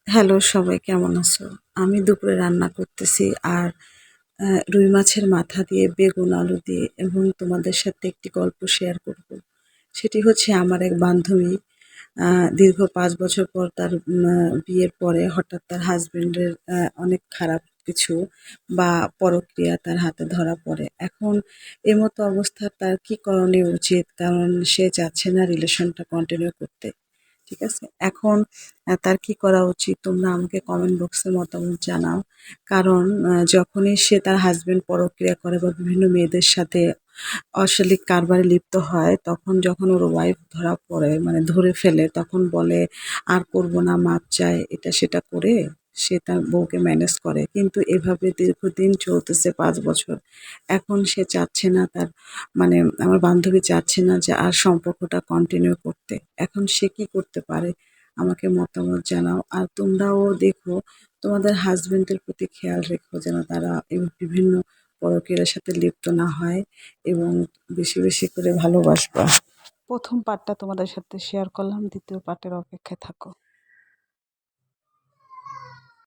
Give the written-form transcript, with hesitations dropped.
Hello সবাই কেমন আছো? আমি দুপুরে রান্না করতেছি আর রুই মাছের মাথা দিয়ে বেগুন আলু দিয়ে এবং তোমাদের সাথে একটি গল্প শেয়ার করব। সেটি হচ্ছে আমার এক বান্ধবী দীর্ঘ ৫ বছর পর তার বিয়ের পরে হঠাৎ তার হাসব্যান্ডের অনেক খারাপ কিছু বা পরক্রিয়া তার হাতে ধরা পড়ে। এখন এমতো অবস্থা তার কি করণীয় উচিত? কারণ সে চাচ্ছে না রিলেশনটা কন্টিনিউ করতে। ঠিক আছে? এখন তার কি করা উচিত? তোমরা আমাকে কমেন্ট বক্সে মতামত জানাও। কারণ যখনই সে তার হাসব্যান্ড পরক্রিয়া করে বা বিভিন্ন মেয়েদের সাথে অশালীন কারবারে লিপ্ত হয়, তখন যখন ওর ওয়াইফ ধরা পড়ে মানে ধরে ফেলে, তখন বলে, "আর করব না, মাপ চায়।" এটা সেটা করে সে তার বউকে ম্যানেজ করে। কিন্তু এভাবে দীর্ঘদিন চলতেছে ৫ বছর। এখন সে চাচ্ছে না তার মানে আমার বান্ধবী চাচ্ছে না যে আর সম্পর্কটা কন্টিনিউ করতে। এখন সে কি করতে পারে? আমাকে মতামত জানাও। আর তোমরাও দেখো, তোমাদের হাসব্যান্ডের প্রতি খেয়াল রেখো যেন তারা এই বিভিন্ন পরকীয়ার সাথে লিপ্ত না হয় এবং বেশি, বেশি করে ভালোবাসবা। ১ম পার্টটা তোমাদের সাথে শেয়ার করলাম, ২য় পার্টের অপেক্ষায় থাকো।